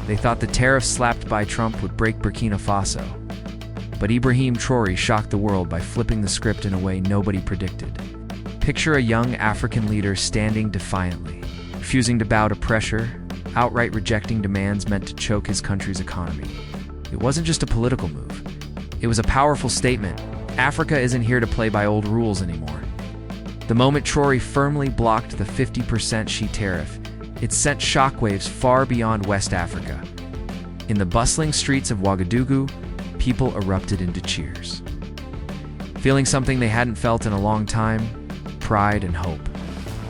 They thought the tariffs slapped by Trump would break Burkina Faso. But Ibrahim Traoré shocked the world by flipping the script in a way nobody predicted. Picture a young African leader standing defiantly, refusing to bow to pressure, outright rejecting demands meant to choke his country's economy. It wasn't just a political move. It was a powerful statement. Africa isn't here to play by old rules anymore. The moment Traoré firmly blocked the 50% shea tariff, it sent shockwaves far beyond West Africa. In the bustling streets of Ouagadougou, people erupted into cheers. Feeling something they hadn't felt in a long time, pride and hope.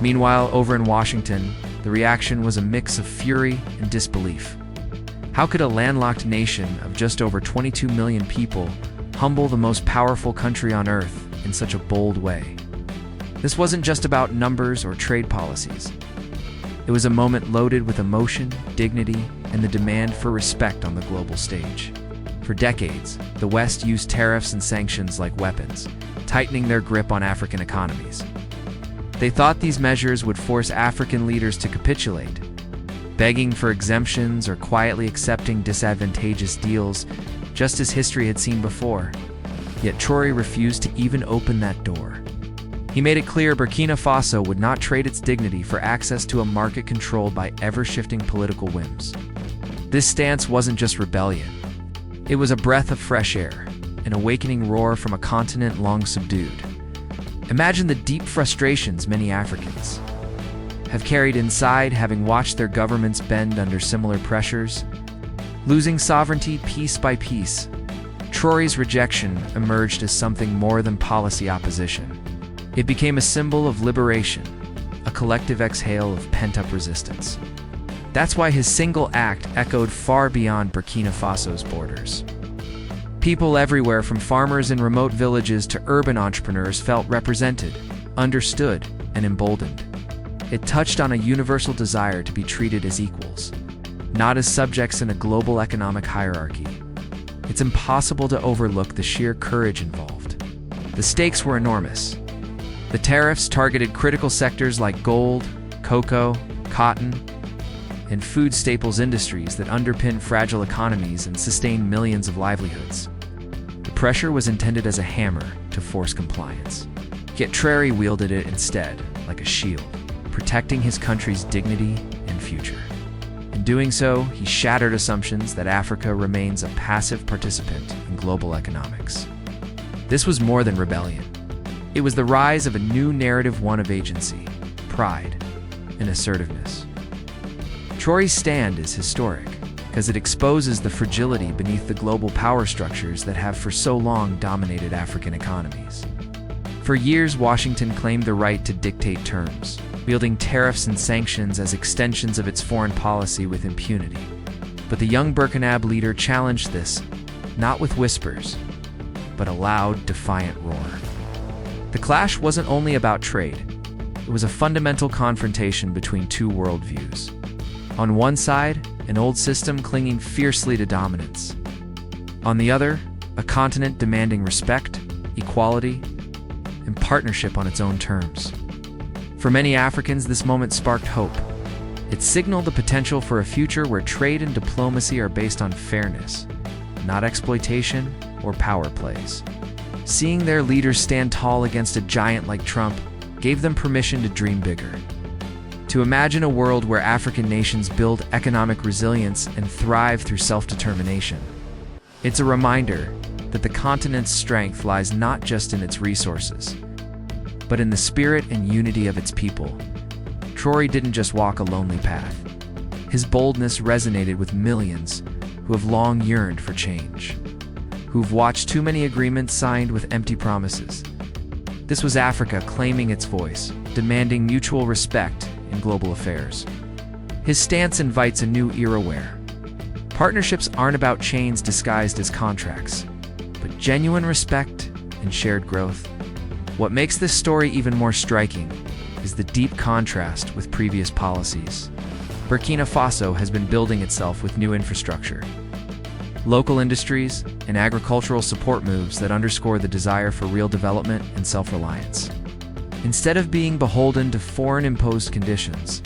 Meanwhile, over in Washington, the reaction was a mix of fury and disbelief. How could a landlocked nation of just over 22 million people humble the most powerful country on earth in such a bold way? This wasn't just about numbers or trade policies. It was a moment loaded with emotion, dignity, and the demand for respect on the global stage. For decades, the West used tariffs and sanctions like weapons, tightening their grip on African economies. They thought these measures would force African leaders to capitulate, begging for exemptions or quietly accepting disadvantageous deals, just as history had seen before. Yet Traoré refused to even open that door. He made it clear Burkina Faso would not trade its dignity for access to a market controlled by ever-shifting political whims. This stance wasn't just rebellion. It was a breath of fresh air, an awakening roar from a continent long subdued. Imagine the deep frustrations many Africans have carried inside, having watched their governments bend under similar pressures. Losing sovereignty piece by piece, Traoré's rejection emerged as something more than policy opposition. It became a symbol of liberation, a collective exhale of pent-up resistance. That's why his single act echoed far beyond Burkina Faso's borders. People everywhere, from farmers in remote villages to urban entrepreneurs, felt represented, understood, and emboldened. It touched on a universal desire to be treated as equals, not as subjects in a global economic hierarchy. It's impossible to overlook the sheer courage involved. The stakes were enormous. The tariffs targeted critical sectors like gold, cocoa, cotton, and food staples industries that underpin fragile economies and sustain millions of livelihoods. The pressure was intended as a hammer to force compliance. Yet Traoré wielded it instead, like a shield, protecting his country's dignity and future. In doing so, he shattered assumptions that Africa remains a passive participant in global economics. This was more than rebellion. It was the rise of a new narrative, one of agency, pride, and assertiveness. Traoré's stand is historic, because it exposes the fragility beneath the global power structures that have for so long dominated African economies. For years, Washington claimed the right to dictate terms, wielding tariffs and sanctions as extensions of its foreign policy with impunity. But the young Burkina Faso leader challenged this, not with whispers, but a loud, defiant roar. The clash wasn't only about trade. It was a fundamental confrontation between two worldviews. On one side, an old system clinging fiercely to dominance. On the other, a continent demanding respect, equality, and partnership on its own terms. For many Africans, this moment sparked hope. It signaled the potential for a future where trade and diplomacy are based on fairness, not exploitation or power plays. Seeing their leaders stand tall against a giant like Trump gave them permission to dream bigger. To imagine a world where African nations build economic resilience and thrive through self-determination. It's a reminder that the continent's strength lies not just in its resources, but in the spirit and unity of its people. Traoré didn't just walk a lonely path. His boldness resonated with millions who have long yearned for change, who've watched too many agreements signed with empty promises. This was Africa claiming its voice, demanding mutual respect in global affairs. His stance invites a new era where partnerships aren't about chains disguised as contracts, but genuine respect and shared growth. What makes this story even more striking is the deep contrast with previous policies. Burkina Faso has been building itself with new infrastructure, local industries, and agricultural support moves that underscore the desire for real development and self-reliance. Instead of being beholden to foreign-imposed conditions,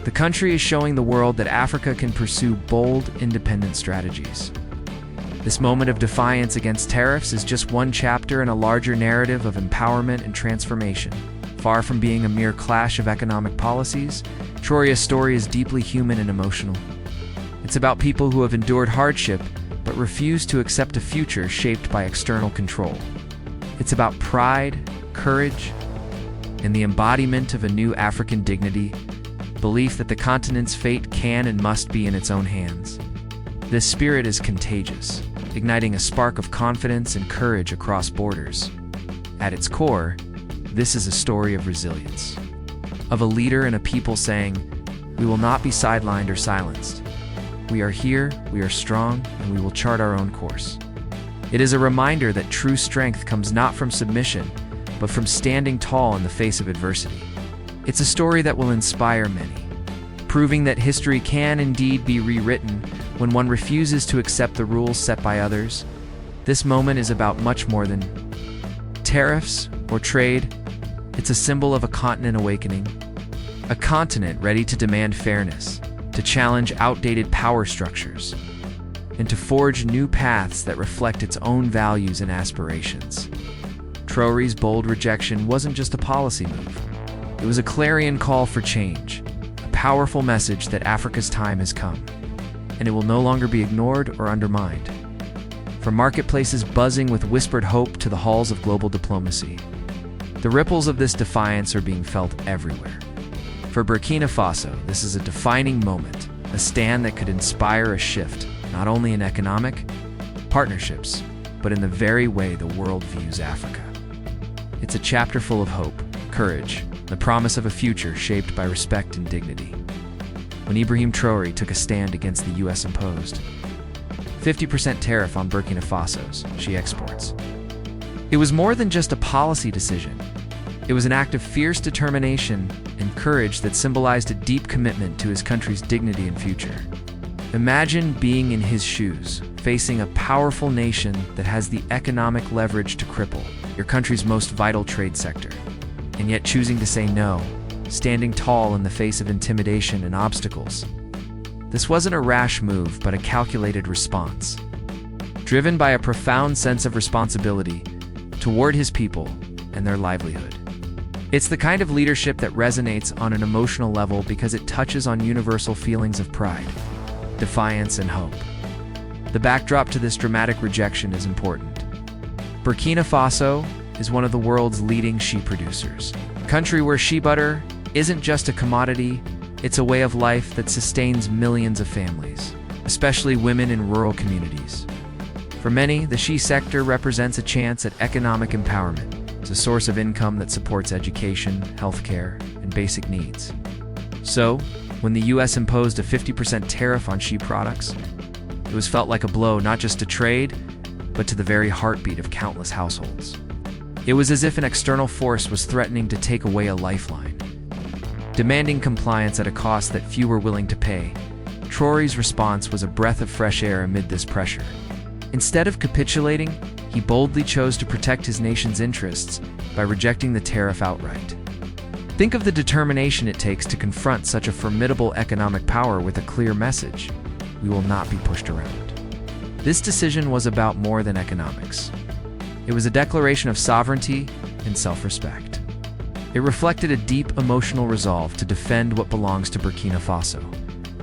The country is showing the world that Africa can pursue bold, independent strategies. This moment of defiance against tariffs is just one chapter in a larger narrative of empowerment and transformation. Far from being a mere clash of economic policies, Traoré's story is deeply human and emotional. It's about people who have endured hardship but refuse to accept a future shaped by external control. It's about pride, courage, and the embodiment of a new African dignity, belief that the continent's fate can and must be in its own hands. This spirit is contagious, igniting a spark of confidence and courage across borders. At its core, this is a story of resilience, of a leader and a people saying, "We will not be sidelined or silenced. We are here, we are strong, and we will chart our own course." It is a reminder that true strength comes not from submission, but from standing tall in the face of adversity. It's a story that will inspire many, proving that history can indeed be rewritten when one refuses to accept the rules set by others. This moment is about much more than tariffs or trade. It's a symbol of a continent awakening, a continent ready to demand fairness, to challenge outdated power structures, and to forge new paths that reflect its own values and aspirations. Traoré's bold rejection wasn't just a policy move. It was a clarion call for change, a powerful message that Africa's time has come, and it will no longer be ignored or undermined. From marketplaces buzzing with whispered hope to the halls of global diplomacy, the ripples of this defiance are being felt everywhere. For Burkina Faso, this is a defining moment, a stand that could inspire a shift, not only in economic partnerships, but in the very way the world views Africa. It's a chapter full of hope, courage, the promise of a future shaped by respect and dignity. When Ibrahim Traoré took a stand against the US-imposed 50% tariff on Burkina Faso's shea exports, it was more than just a policy decision. It was an act of fierce determination and courage that symbolized a deep commitment to his country's dignity and future. Imagine being in his shoes, facing a powerful nation that has the economic leverage to cripple your country's most vital trade sector, and yet choosing to say no, standing tall in the face of intimidation and obstacles. This wasn't a rash move, but a calculated response, driven by a profound sense of responsibility toward his people and their livelihood. It's the kind of leadership that resonates on an emotional level because it touches on universal feelings of pride, defiance, and hope. The backdrop to this dramatic rejection is important. Burkina Faso is one of the world's leading shea producers, a country where shea butter isn't just a commodity, it's a way of life that sustains millions of families, especially women in rural communities. For many, the shea sector represents a chance at economic empowerment. It's a source of income that supports education, healthcare, and basic needs. So, when the US imposed a 50% tariff on shea products, it was felt like a blow not just to trade, but to the very heartbeat of countless households. It was as if an external force was threatening to take away a lifeline, demanding compliance at a cost that few were willing to pay. Traoré's response was a breath of fresh air amid this pressure. Instead of capitulating, he boldly chose to protect his nation's interests by rejecting the tariff outright. Think of the determination it takes to confront such a formidable economic power with a clear message: we will not be pushed around. This decision was about more than economics. It was a declaration of sovereignty and self-respect. It reflected a deep emotional resolve to defend what belongs to Burkina Faso,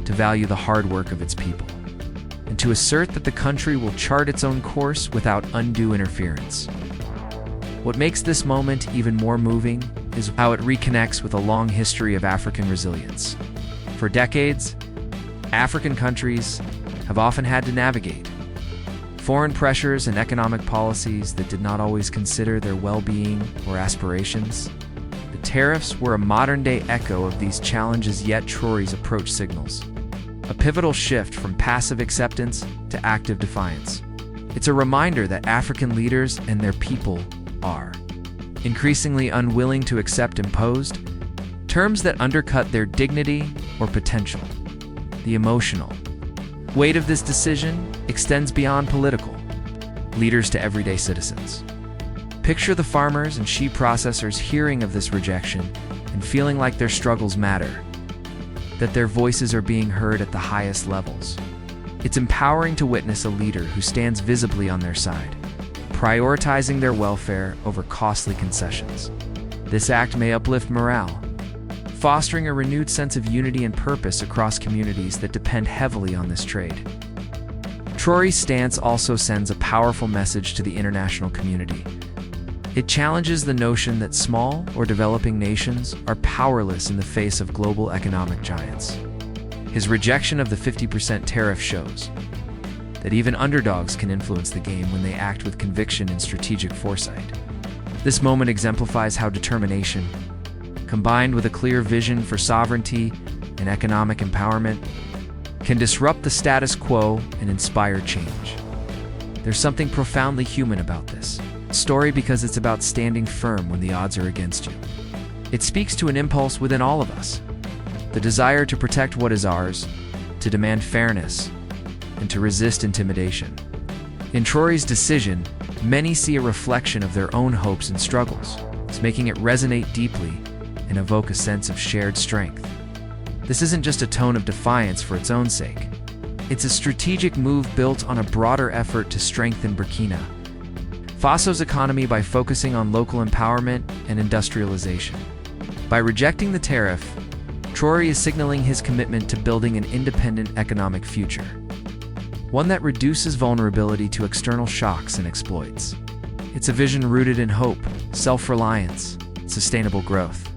to value the hard work of its people, and to assert that the country will chart its own course without undue interference. What makes this moment even more moving is how it reconnects with a long history of African resilience. For decades, African countries have often had to navigate foreign pressures and economic policies that did not always consider their well-being or aspirations. The tariffs were a modern-day echo of these challenges, yet Traoré's approach signals a pivotal shift from passive acceptance to active defiance. It's a reminder that African leaders and their people are increasingly unwilling to accept imposed terms that undercut their dignity or potential. The emotional weight of this decision extends beyond political leaders to everyday citizens. Picture the farmers and shea processors hearing of this rejection and feeling like their struggles matter. that their voices are being heard at the highest levels. It's empowering to witness a leader who stands visibly on their side, prioritizing their welfare over costly concessions. This act may uplift morale, fostering a renewed sense of unity and purpose across communities that depend heavily on this trade. Traoré's stance also sends a powerful message to the international community. It challenges the notion that small or developing nations are powerless in the face of global economic giants. His rejection of the 50% tariff shows that even underdogs can influence the game when they act with conviction and strategic foresight. This moment exemplifies how determination, combined with a clear vision for sovereignty and economic empowerment, can disrupt the status quo and inspire change. There's something profoundly human about this story because it's about standing firm when the odds are against you. It speaks to an impulse within all of us, the desire to protect what is ours, to demand fairness, and to resist intimidation. In Traoré's decision, many see a reflection of their own hopes and struggles. It's making it resonate deeply and evoke a sense of shared strength. This isn't just a tone of defiance for its own sake. It's a strategic move built on a broader effort to strengthen Burkina Faso's economy by focusing on local empowerment and industrialization. By rejecting the tariff, Traoré is signaling his commitment to building an independent economic future, one that reduces vulnerability to external shocks and exploits. It's a vision rooted in hope, self-reliance, and sustainable growth.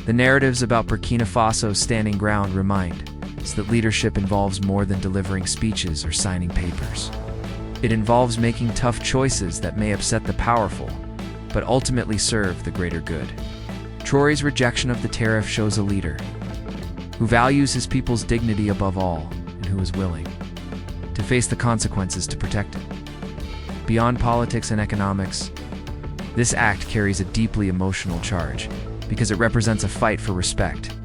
The narratives about Burkina Faso's standing ground remind us that leadership involves more than delivering speeches or signing papers. It involves making tough choices that may upset the powerful, but ultimately serve the greater good. Traoré's rejection of the tariff shows a leader who values his people's dignity above all and who is willing to face the consequences to protect it. Beyond politics and economics, this act carries a deeply emotional charge because it represents a fight for respect.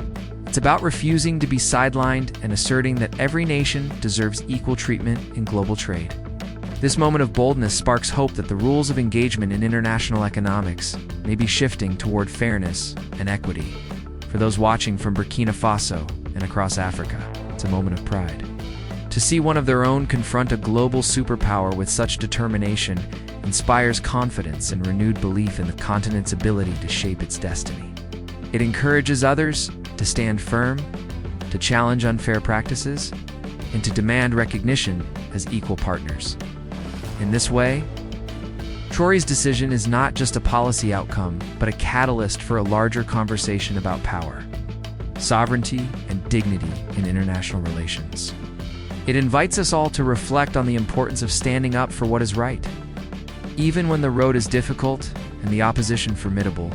It's about refusing to be sidelined and asserting that every nation deserves equal treatment in global trade. This moment of boldness sparks hope that the rules of engagement in international economics may be shifting toward fairness and equity. For those watching from Burkina Faso and across Africa, it's a moment of pride. To see one of their own confront a global superpower with such determination inspires confidence and renewed belief in the continent's ability to shape its destiny. It encourages others to stand firm, to challenge unfair practices, and to demand recognition as equal partners. In this way, Traoré's decision is not just a policy outcome, but a catalyst for a larger conversation about power, sovereignty, and dignity in international relations. It invites us all to reflect on the importance of standing up for what is right, even when the road is difficult and the opposition formidable.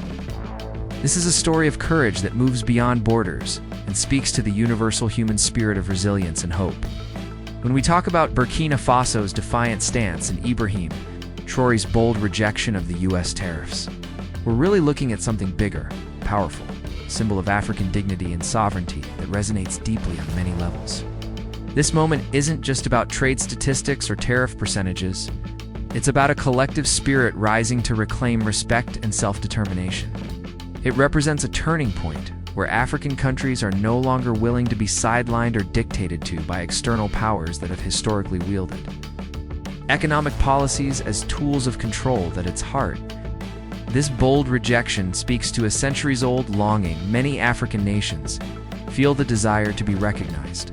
This is a story of courage that moves beyond borders and speaks to the universal human spirit of resilience and hope. When we talk about Burkina Faso's defiant stance and Ibrahim Traoré's bold rejection of the US tariffs, we're really looking at something bigger, powerful, a symbol of African dignity and sovereignty that resonates deeply on many levels. This moment isn't just about trade statistics or tariff percentages. It's about a collective spirit rising to reclaim respect and self-determination. It represents a turning point where African countries are no longer willing to be sidelined or dictated to by external powers that have historically wielded economic policies as tools of control at its heart. This bold rejection speaks to a centuries-old longing many African nations feel: the desire to be recognized,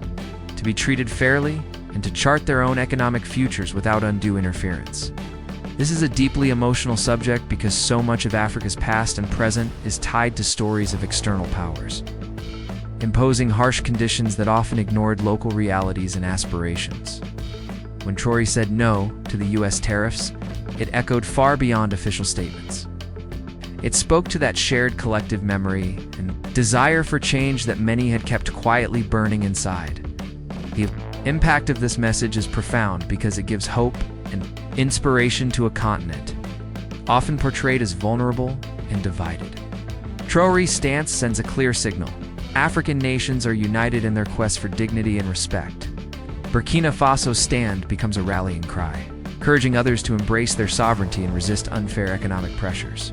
to be treated fairly, and to chart their own economic futures without undue interference. This is a deeply emotional subject because so much of Africa's past and present is tied to stories of external powers, imposing harsh conditions that often ignored local realities and aspirations. When Traoré said no to the US tariffs, it echoed far beyond official statements. It spoke to that shared collective memory and desire for change that many had kept quietly burning inside. The impact of this message is profound because it gives hope and inspiration to a continent often portrayed as vulnerable and divided. Traoré's stance sends a clear signal. African nations are united in their quest for dignity and respect. Burkina Faso's stand becomes a rallying cry, encouraging others to embrace their sovereignty and resist unfair economic pressures.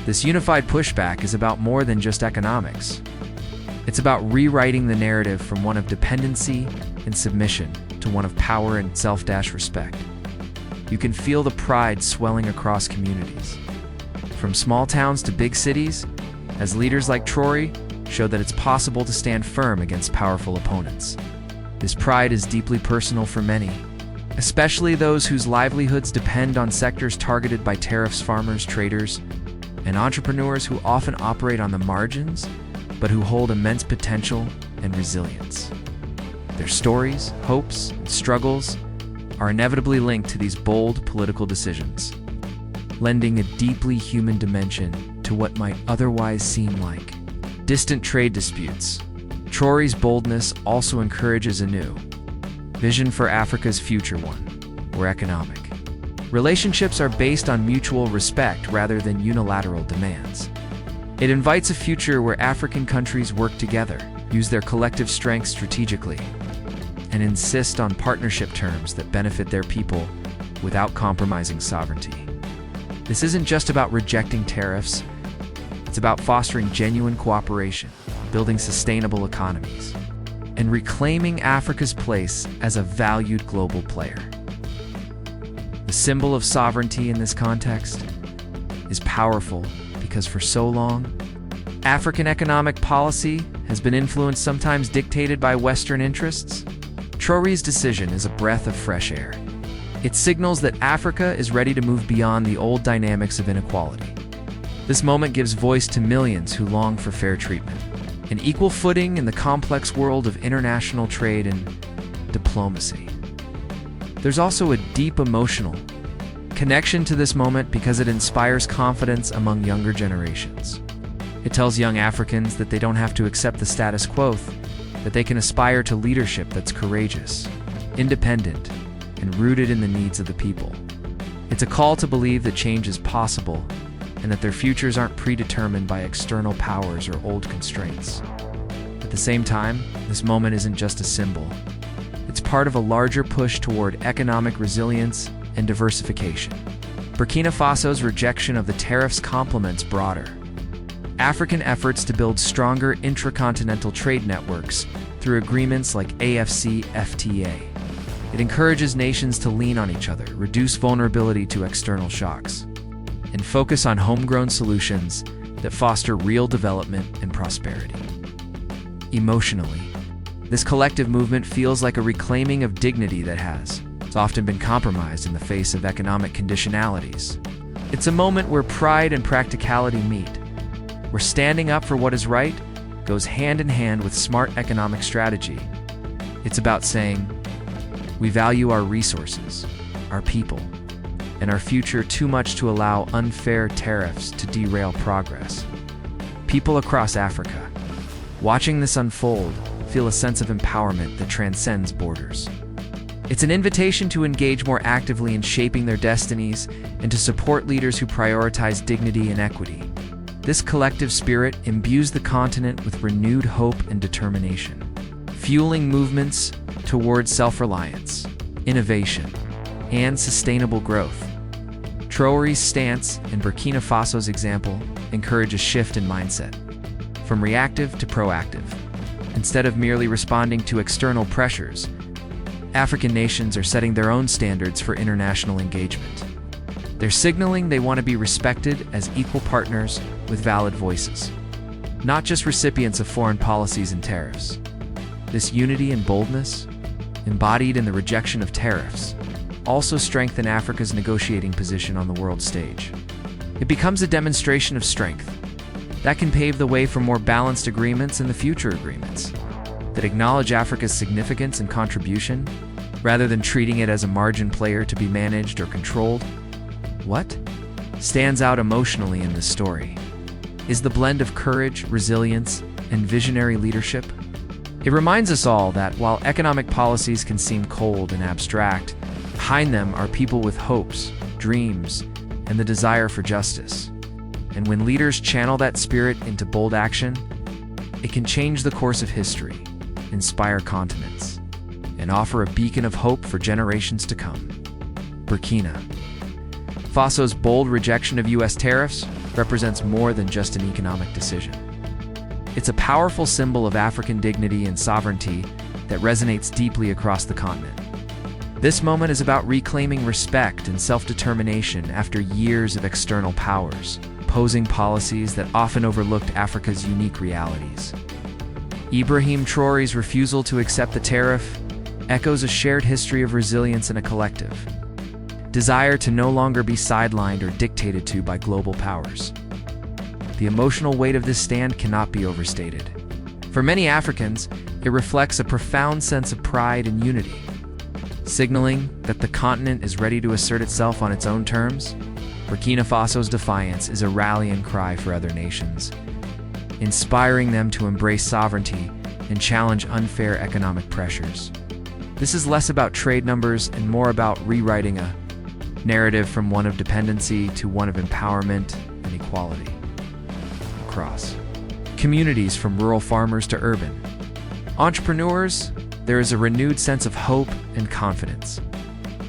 This unified pushback is about more than just economics. It's about rewriting the narrative from one of dependency and submission to one of power and self-respect. You can feel the pride swelling across communities. From small towns to big cities, as leaders like Traoré show that it's possible to stand firm against powerful opponents. This pride is deeply personal for many, especially those whose livelihoods depend on sectors targeted by tariffs, farmers, traders, and entrepreneurs who often operate on the margins, but who hold immense potential and resilience. Their stories, hopes, and struggles are inevitably linked to these bold political decisions, lending a deeply human dimension to what might otherwise seem like distant trade disputes. Traoré's boldness also encourages a new vision for Africa's future, one where economic relationships are based on mutual respect rather than unilateral demands. It invites a future where African countries work together, use their collective strengths strategically, and insist on partnership terms that benefit their people without compromising sovereignty. This isn't just about rejecting tariffs, it's about fostering genuine cooperation, building sustainable economies, and reclaiming Africa's place as a valued global player. The symbol of sovereignty in this context is powerful because for so long, African economic policy has been influenced, sometimes dictated by Western interests. Traoré's decision is a breath of fresh air. It signals that Africa is ready to move beyond the old dynamics of inequality. This moment gives voice to millions who long for fair treatment, an equal footing in the complex world of international trade and diplomacy. There's also a deep emotional connection to this moment because it inspires confidence among younger generations. It tells young Africans that they don't have to accept the status quo, that they can aspire to leadership that's courageous, independent, and rooted in the needs of the people. It's a call to believe that change is possible and that their futures aren't predetermined by external powers or old constraints. At the same time, this moment isn't just a symbol. It's part of a larger push toward economic resilience and diversification. Burkina Faso's rejection of the tariffs complements broader African efforts to build stronger intracontinental trade networks through agreements like AFCFTA. It encourages nations to lean on each other, reduce vulnerability to external shocks, and focus on homegrown solutions that foster real development and prosperity. Emotionally, this collective movement feels like a reclaiming of dignity that has often been compromised in the face of economic conditionalities. It's a moment where pride and practicality meet, where standing up for what is right goes hand in hand with smart economic strategy. It's about saying, we value our resources, our people, and our future too much to allow unfair tariffs to derail progress. People across Africa, watching this unfold, feel a sense of empowerment that transcends borders. It's an invitation to engage more actively in shaping their destinies and to support leaders who prioritize dignity and equity. This collective spirit imbues the continent with renewed hope and determination, fueling movements towards self-reliance, innovation, and sustainable growth. Traoré's stance and Burkina Faso's example encourage a shift in mindset, from reactive to proactive. Instead of merely responding to external pressures, African nations are setting their own standards for international engagement. They're signaling they want to be respected as equal partners with valid voices, not just recipients of foreign policies and tariffs. This unity and boldness, embodied in the rejection of tariffs, also strengthen Africa's negotiating position on the world stage. It becomes a demonstration of strength that can pave the way for more balanced agreements in the future agreements that acknowledge Africa's significance and contribution, rather than treating it as a margin player to be managed or controlled. What stands out emotionally in this story is the blend of courage, resilience, and visionary leadership. It reminds us all that while economic policies can seem cold and abstract, behind them are people with hopes, dreams, and the desire for justice. And when leaders channel that spirit into bold action, it can change the course of history, inspire continents, and offer a beacon of hope for generations to come. Burkina Faso's bold rejection of U.S. tariffs represents more than just an economic decision. It's a powerful symbol of African dignity and sovereignty that resonates deeply across the continent. This moment is about reclaiming respect and self-determination after years of external powers, posing policies that often overlooked Africa's unique realities. Ibrahim Traoré's refusal to accept the tariff echoes a shared history of resilience and a collective desire to no longer be sidelined or dictated to by global powers. The emotional weight of this stand cannot be overstated. For many Africans, it reflects a profound sense of pride and unity, signaling that the continent is ready to assert itself on its own terms. Burkina Faso's defiance is a rallying cry for other nations, inspiring them to embrace sovereignty and challenge unfair economic pressures. This is less about trade numbers and more about rewriting a narrative from one of dependency to one of empowerment and equality. Across communities from rural farmers to urban entrepreneurs, there is a renewed sense of hope and confidence.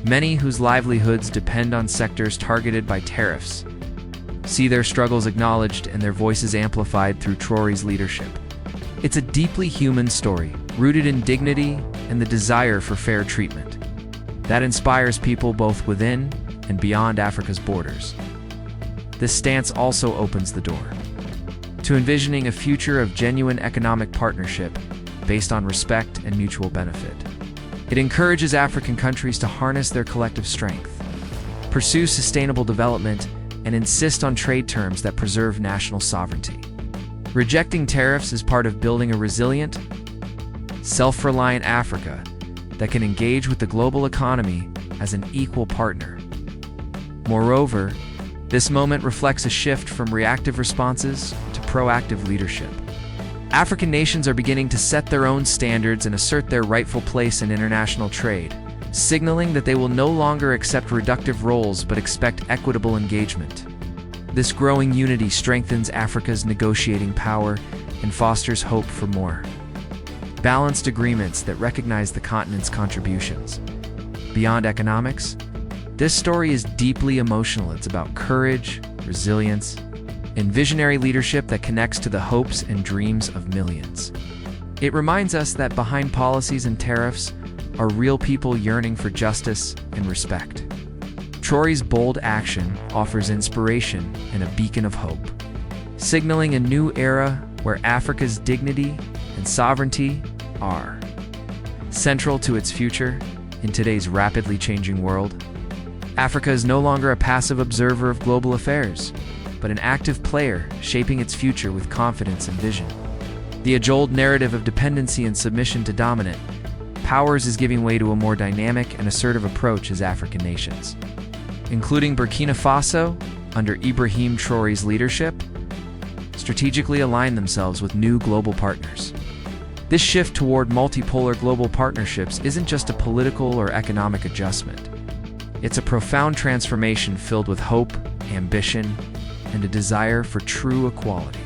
Many whose livelihoods depend on sectors targeted by tariffs see their struggles acknowledged and their voices amplified through Traoré's leadership. It's a deeply human story, rooted in dignity and the desire for fair treatment, that inspires people both within and beyond Africa's borders. This stance also opens the door to envisioning a future of genuine economic partnership based on respect and mutual benefit. It encourages African countries to harness their collective strength, pursue sustainable development, and insist on trade terms that preserve national sovereignty. Rejecting tariffs is part of building a resilient, self-reliant Africa that can engage with the global economy as an equal partner. Moreover, this moment reflects a shift from reactive responses to proactive leadership. African nations are beginning to set their own standards and assert their rightful place in international trade, signaling that they will no longer accept reductive roles but expect equitable engagement. This growing unity strengthens Africa's negotiating power and fosters hope for more balanced agreements that recognize the continent's contributions. Beyond economics, this story is deeply emotional. It's about courage, resilience, and visionary leadership that connects to the hopes and dreams of millions. It reminds us that behind policies and tariffs are real people yearning for justice and respect. Traoré's bold action offers inspiration and a beacon of hope, signaling a new era where Africa's dignity and sovereignty are central to its future. In today's rapidly changing world, Africa is no longer a passive observer of global affairs, but an active player shaping its future with confidence and vision. The age-old narrative of dependency and submission to dominant powers is giving way to a more dynamic and assertive approach as African nations, including Burkina Faso, under Ibrahim Traoré's leadership, strategically align themselves with new global partners. This shift toward multipolar global partnerships isn't just a political or economic adjustment. It's a profound transformation filled with hope, ambition, and a desire for true equality.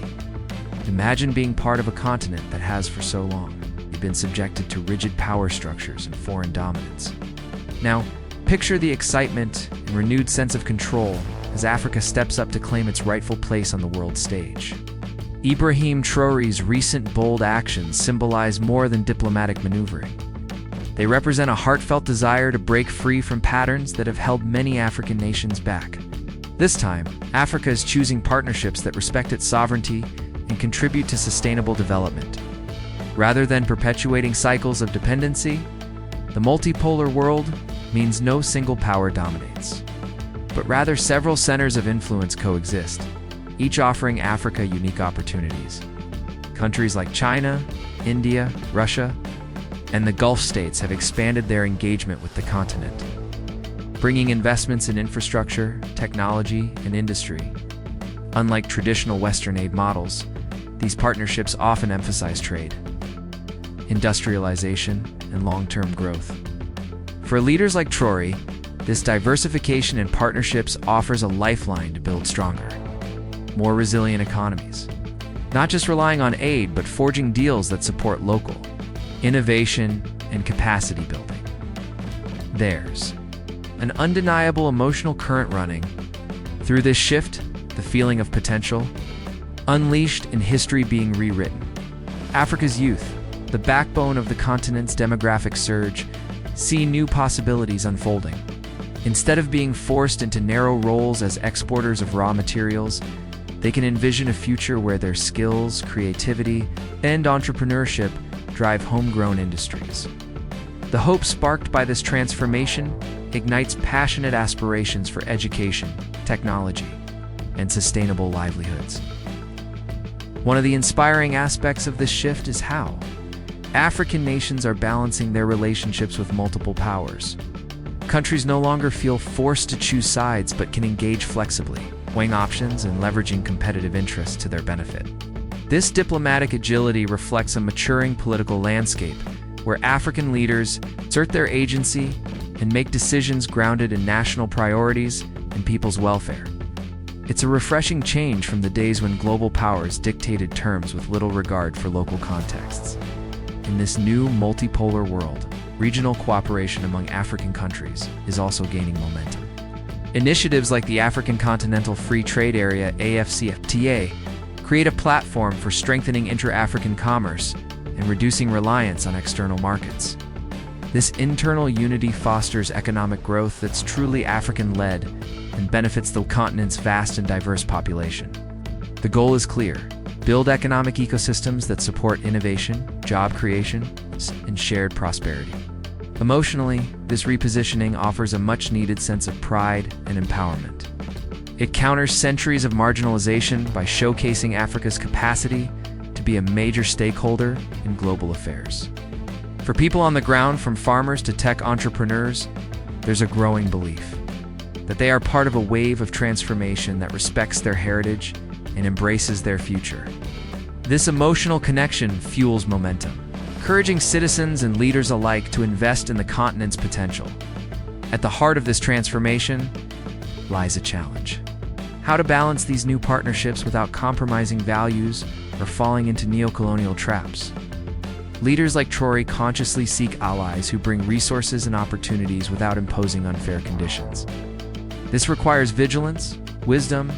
Imagine being part of a continent that has for so long been subjected to rigid power structures and foreign dominance. Now, picture the excitement and renewed sense of control as Africa steps up to claim its rightful place on the world stage. Ibrahim Traoré's recent bold actions symbolize more than diplomatic maneuvering. They represent a heartfelt desire to break free from patterns that have held many African nations back. This time, Africa is choosing partnerships that respect its sovereignty and contribute to sustainable development. Rather than perpetuating cycles of dependency, the multipolar world means no single power dominates, but rather several centers of influence coexist, each offering Africa unique opportunities. Countries like China, India, Russia, and the Gulf states have expanded their engagement with the continent, bringing investments in infrastructure, technology, and industry. Unlike traditional Western aid models, these partnerships often emphasize trade, industrialization, and long-term growth. For leaders like Traoré, this diversification and partnerships offers a lifeline to build stronger, more resilient economies. Not just relying on aid, but forging deals that support local innovation and capacity building. There's an undeniable emotional current running through this shift, the feeling of potential unleashed and history being rewritten. Africa's youth, the backbone of the continent's demographic surge, see new possibilities unfolding. Instead of being forced into narrow roles as exporters of raw materials, they can envision a future where their skills, creativity, and entrepreneurship drive homegrown industries. The hope sparked by this transformation ignites passionate aspirations for education, technology, and sustainable livelihoods. One of the inspiring aspects of this shift is how African nations are balancing their relationships with multiple powers. Countries no longer feel forced to choose sides but can engage flexibly, weighing options and leveraging competitive interests to their benefit. This diplomatic agility reflects a maturing political landscape where African leaders assert their agency and make decisions grounded in national priorities and people's welfare. It's a refreshing change from the days when global powers dictated terms with little regard for local contexts. In this new multipolar world, regional cooperation among African countries is also gaining momentum. Initiatives like the African Continental Free Trade Area (AFCFTA) create a platform for strengthening inter-African commerce and reducing reliance on external markets. This internal unity fosters economic growth that's truly African-led and benefits the continent's vast and diverse population. The goal is clear: build economic ecosystems that support innovation, job creation, and shared prosperity. Emotionally, this repositioning offers a much-needed sense of pride and empowerment. It counters centuries of marginalization by showcasing Africa's capacity to be a major stakeholder in global affairs. For people on the ground, from farmers to tech entrepreneurs, there's a growing belief that they are part of a wave of transformation that respects their heritage and embraces their future. This emotional connection fuels momentum, encouraging citizens and leaders alike to invest in the continent's potential. At the heart of this transformation lies a challenge: how to balance these new partnerships without compromising values or falling into neocolonial traps. Leaders like Traoré consciously seek allies who bring resources and opportunities without imposing unfair conditions. This requires vigilance, wisdom,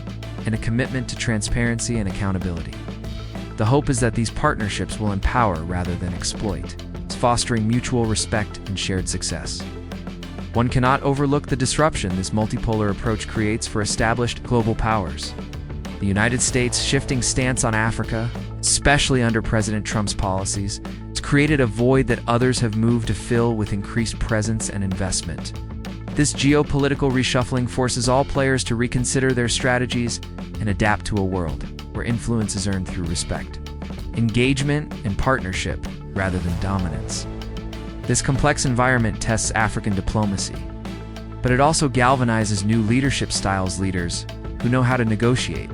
and a commitment to transparency and accountability. The hope is that these partnerships will empower rather than exploit, fostering mutual respect and shared success. One cannot overlook the disruption this multipolar approach creates for established global powers. The United States' shifting stance on Africa, especially under President Trump's policies, has created a void that others have moved to fill with increased presence and investment. This geopolitical reshuffling forces all players to reconsider their strategies and adapt to a world where influence is earned through respect, engagement, and partnership rather than dominance. This complex environment tests African diplomacy, but it also galvanizes new leadership styles: leaders who know how to negotiate,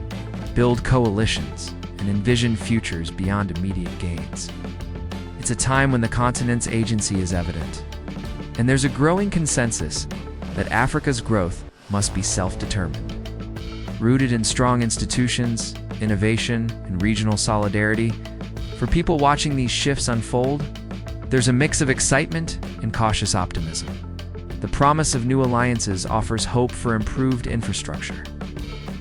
build coalitions, and envision futures beyond immediate gains. It's a time when the continent's agency is evident, and there's a growing consensus that Africa's growth must be self-determined. Rooted in strong institutions, innovation, and regional solidarity, for people watching these shifts unfold, there's a mix of excitement and cautious optimism. The promise of new alliances offers hope for improved infrastructure,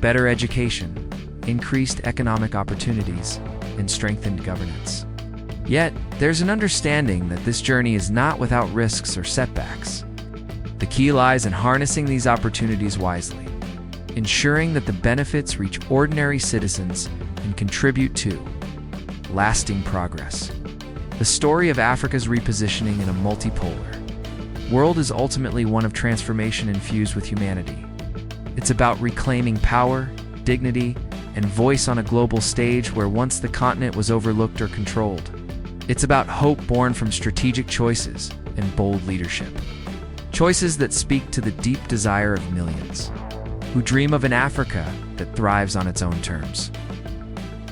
better education, increased economic opportunities, and strengthened governance. Yet, there's an understanding that this journey is not without risks or setbacks. The key lies in harnessing these opportunities wisely, ensuring that the benefits reach ordinary citizens and contribute to lasting progress. The story of Africa's repositioning in a multipolar world is ultimately one of transformation infused with humanity. It's about reclaiming power, dignity, and voice on a global stage where once the continent was overlooked or controlled. It's about hope born from strategic choices and bold leadership. Choices that speak to the deep desire of millions, who dream of an Africa that thrives on its own terms.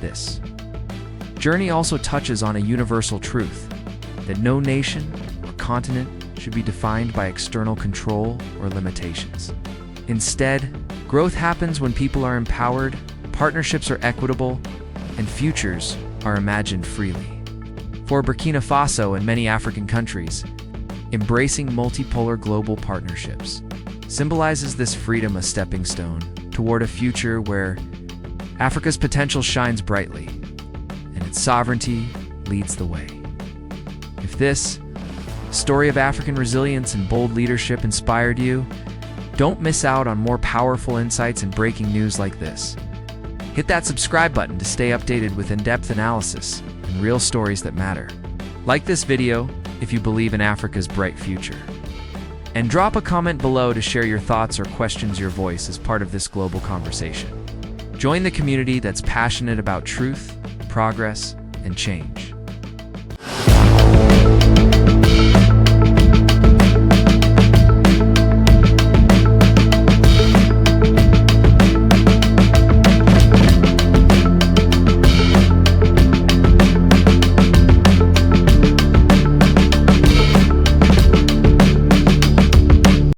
This journey also touches on a universal truth, that no nation or continent should be defined by external control or limitations. Instead, growth happens when people are empowered, partnerships are equitable, and futures are imagined freely. For Burkina Faso and many African countries, embracing multipolar global partnerships symbolizes this freedom, a stepping stone toward a future where Africa's potential shines brightly, and its sovereignty, leads the way. If this story of African resilience and bold leadership inspired you, don't miss out on more powerful insights and breaking news like this. Hit that subscribe button to stay updated with in-depth analysis and real stories that matter. Like this video if you believe in Africa's bright future. And drop a comment below to share your thoughts or questions. Your voice as part of this global conversation. Join the community that's passionate about truth, progress, and change.